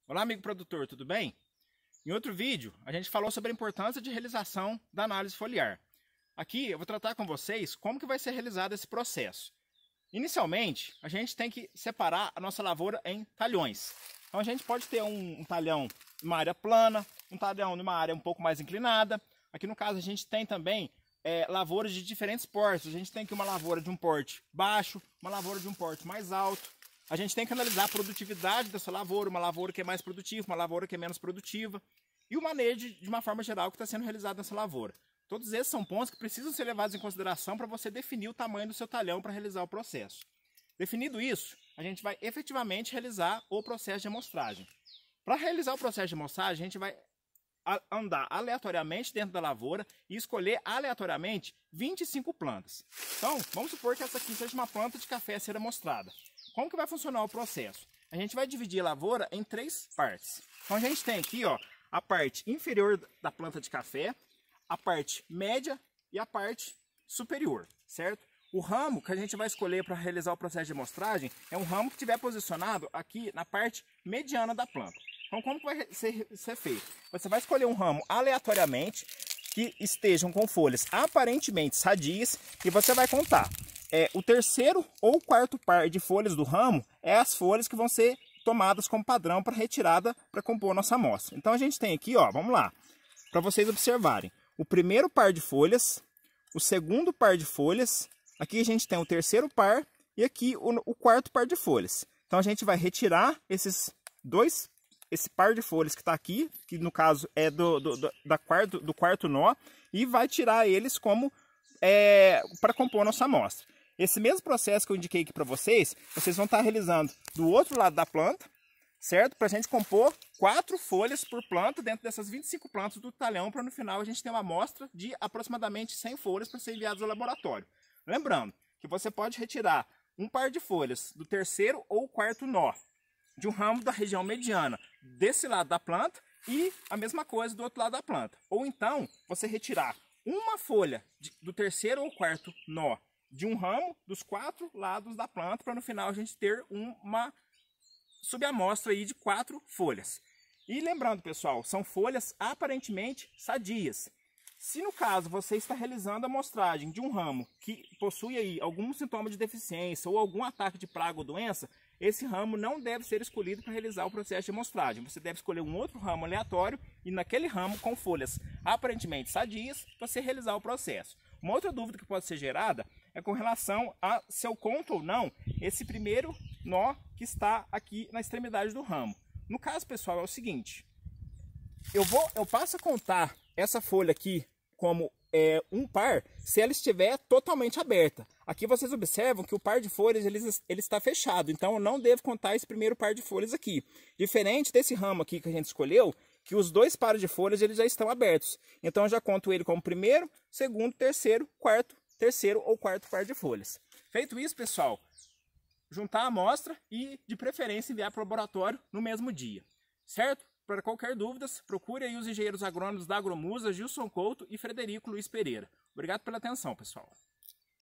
Olá, amigo produtor, tudo bem? Em outro vídeo, a gente falou sobre a importância de realização da análise foliar. Aqui eu vou tratar com vocês como que vai ser realizado esse processo. Inicialmente, a gente tem que separar a nossa lavoura em talhões. Então a gente pode ter um talhão numa área plana, um talhão numa área um pouco mais inclinada. Aqui no caso a gente tem também lavouras de diferentes portes. A gente tem aqui uma lavoura de um porte baixo, uma lavoura de um porte mais alto. A gente tem que analisar a produtividade dessa lavoura, uma lavoura que é mais produtiva, uma lavoura que é menos produtiva. E o manejo de uma forma geral que está sendo realizado nessa lavoura. Todos esses são pontos que precisam ser levados em consideração para você definir o tamanho do seu talhão para realizar o processo. Definido isso, a gente vai efetivamente realizar o processo de amostragem. Para realizar o processo de amostragem, a gente vai andar aleatoriamente dentro da lavoura e escolher aleatoriamente 25 plantas. Então, vamos supor que essa aqui seja uma planta de café a ser amostrada. Como que vai funcionar o processo? A gente vai dividir a lavoura em 3 partes. Então a gente tem aqui, ó, a parte inferior da planta de café, a parte média e a parte superior, certo? O ramo que a gente vai escolher para realizar o processo de amostragem é um ramo que estiver posicionado aqui na parte mediana da planta. Então como que vai ser feito? Você vai escolher um ramo aleatoriamente que estejam com folhas aparentemente sadias e você vai contar. O terceiro ou quarto par de folhas do ramo é as folhas que vão ser tomadas como padrão para retirada para compor a nossa amostra. Então a gente tem aqui, ó, vamos lá, para vocês observarem, o primeiro par de folhas, o segundo par de folhas, aqui a gente tem o terceiro par e aqui o quarto par de folhas. Então a gente vai retirar esse par de folhas que está aqui, que no caso é do quarto nó, e vai tirar eles como para compor a nossa amostra. Esse mesmo processo que eu indiquei aqui para vocês vão estar realizando do outro lado da planta, certo? Para a gente compor 4 folhas por planta dentro dessas 25 plantas do talhão, para no final a gente ter uma amostra de aproximadamente 100 folhas para ser enviadas ao laboratório. Lembrando que você pode retirar um par de folhas do terceiro ou quarto nó de um ramo da região mediana desse lado da planta e a mesma coisa do outro lado da planta. Ou então você retirar uma folha do terceiro ou quarto nó de um ramo dos 4 lados da planta, para no final a gente ter uma subamostra aí de 4 folhas. E lembrando, pessoal, são folhas aparentemente sadias. Se no caso você está realizando a amostragem de um ramo que possui aí algum sintoma de deficiência ou algum ataque de praga ou doença, esse ramo não deve ser escolhido para realizar o processo de amostragem. Você deve escolher um outro ramo aleatório e naquele ramo com folhas aparentemente sadias para você realizar o processo. Uma outra dúvida que pode ser gerada é com relação a se eu conto ou não esse primeiro nó que está aqui na extremidade do ramo. No caso, pessoal, é o seguinte: eu passo a contar essa folha aqui como um par se ela estiver totalmente aberta. Aqui vocês observam que o par de folhas ele está fechado, então eu não devo contar esse primeiro par de folhas aqui. Diferente desse ramo aqui que a gente escolheu, que os 2 pares de folhas eles já estão abertos. Então eu já conto ele como primeiro, segundo, terceiro ou quarto par de folhas. Feito isso, pessoal, juntar a amostra e, de preferência, enviar para o laboratório no mesmo dia. Certo? Para qualquer dúvida, procure aí os engenheiros agrônomos da Agromusa, Gilson Couto e Frederico Luiz Pereira. Obrigado pela atenção, pessoal.